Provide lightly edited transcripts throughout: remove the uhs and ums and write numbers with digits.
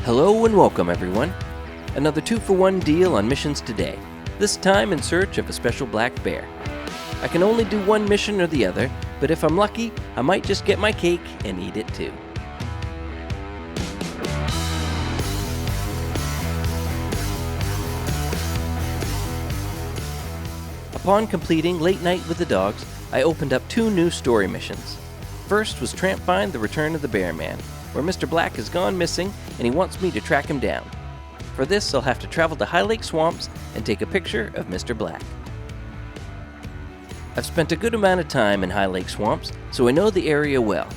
Hello and welcome everyone. Another 2-for-1 deal on missions today, this time in search of a special black bear. I can only do one mission or the other, but if I'm lucky, I might just get my cake and eat it too. Upon completing Late Night with the Dogs, I opened up 2 new story missions. First was Trampfine The Return of the Bear Man, where Mr. Black has gone missing and he wants me to track him down. For this, I'll have to travel to High Lake Swamps and take a picture of Mr. Black. I've spent a good amount of time in High Lake Swamps, so I know the area well.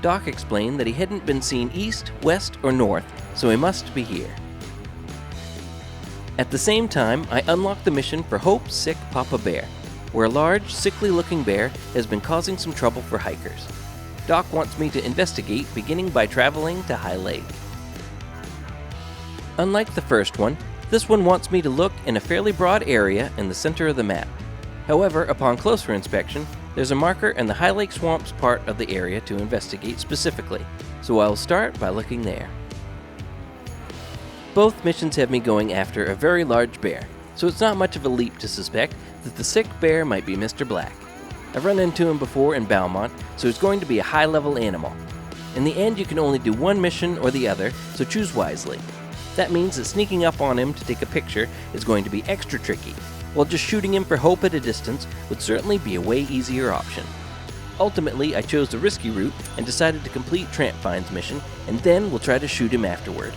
Doc explained that he hadn't been seen east, west, or north, so he must be here. At the same time, I unlocked the mission for Hope's Sick Papa Bear, where a large, sickly-looking bear has been causing some trouble for hikers. Doc wants me to investigate, beginning by traveling to High Lake. Unlike the first one, this one wants me to look in a fairly broad area in the center of the map. However, upon closer inspection, there's a marker in the High Lake Swamps part of the area to investigate specifically, so I'll start by looking there. Both missions have me going after a very large bear, so it's not much of a leap to suspect that the sick bear might be Mr. Black. I've run into him before in Belmont, so he's going to be a high-level animal. In the end, you can only do one mission or the other, so choose wisely. That means that sneaking up on him to take a picture is going to be extra tricky, while just shooting him for Hope at a distance would certainly be a way easier option. Ultimately, I chose the risky route and decided to complete Trampfine's mission, and then we'll try to shoot him afterward.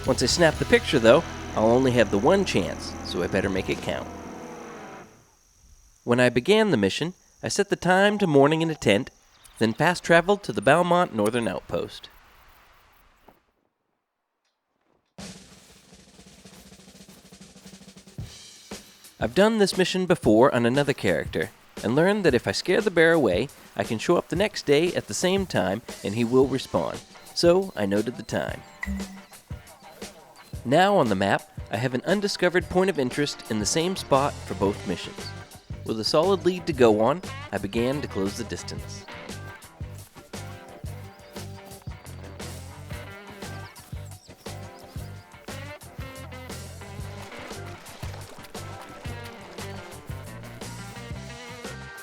Once I snap the picture, though, I'll only have the one chance, so I better make it count. When I began the mission, I set the time to morning in a tent, then fast-traveled to the Belmont Northern Outpost. I've done this mission before on another character, and learned that if I scare the bear away, I can show up the next day at the same time and he will respawn, so I noted the time. Now on the map, I have an undiscovered point of interest in the same spot for both missions. With a solid lead to go on, I began to close the distance.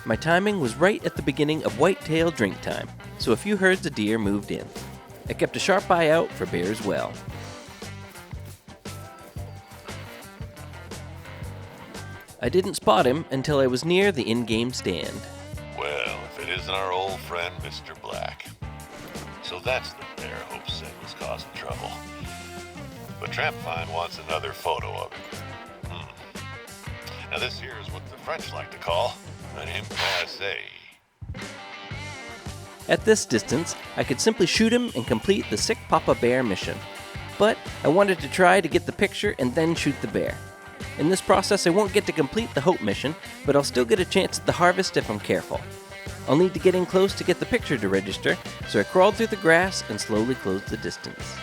My timing was right at the beginning of whitetail drink time, so a few herds of deer moved in. I kept a sharp eye out for bears well. I didn't spot him until I was near the in-game stand. Well, if it isn't our old friend, Mr. Black. So that's the bear Hope said was causing trouble. But Trampfine wants another photo of him. Now this here is what the French like to call an impasse. At this distance, I could simply shoot him and complete the Sick Papa Bear mission. But I wanted to try to get the picture and then shoot the bear. In this process, I won't get to complete the Hope mission, but I'll still get a chance at the harvest if I'm careful. I'll need to get in close to get the picture to register, so I crawled through the grass and slowly closed the distance.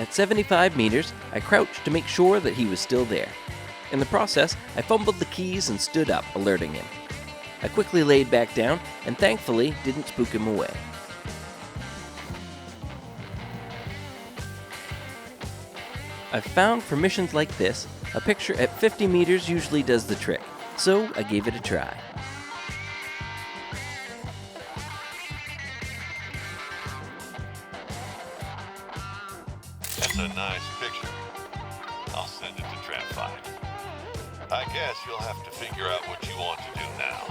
At 75 meters, I crouched to make sure that he was still there. In the process, I fumbled the keys and stood up, alerting him. I quickly laid back down and thankfully didn't spook him away. I've found for missions like this, a picture at 50 meters usually does the trick, so I gave it a try. That's a nice picture. I'll send it to Trampfine. I guess you'll have to figure out what you want to do now.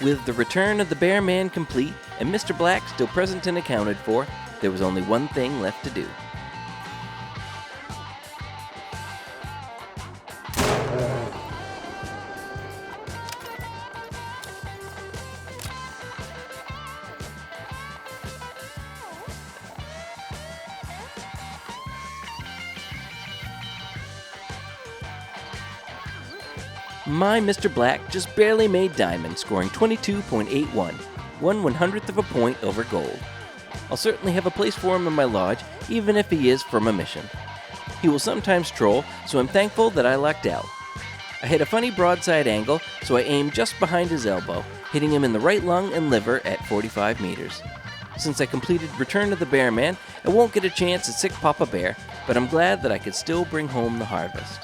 With the return of the Bear Man complete and Mr. Black still present and accounted for, there was only one thing left to do. My Mr. Black just barely made diamond, scoring 22.81, 1/100th of a point over gold. I'll certainly have a place for him in my lodge, even if he is from a mission. He will sometimes troll, so I'm thankful that I lucked out. I hit a funny broadside angle, so I aimed just behind his elbow, hitting him in the right lung and liver at 45 meters. Since I completed Return of the Bear Man, I won't get a chance at Sick Papa Bear, but I'm glad that I could still bring home the harvest.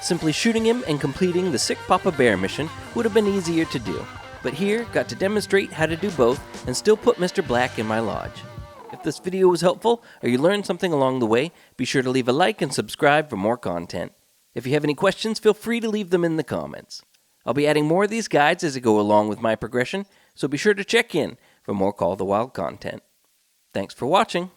Simply shooting him and completing the Sick Papa Bear mission would have been easier to do, but here got to demonstrate how to do both and still put Mr. Black in my lodge. If this video was helpful or you learned something along the way, be sure to leave a like and subscribe for more content. If you have any questions, feel free to leave them in the comments. I'll be adding more of these guides as I go along with my progression, so be sure to check in for more Call of the Wild content. Thanks for watching.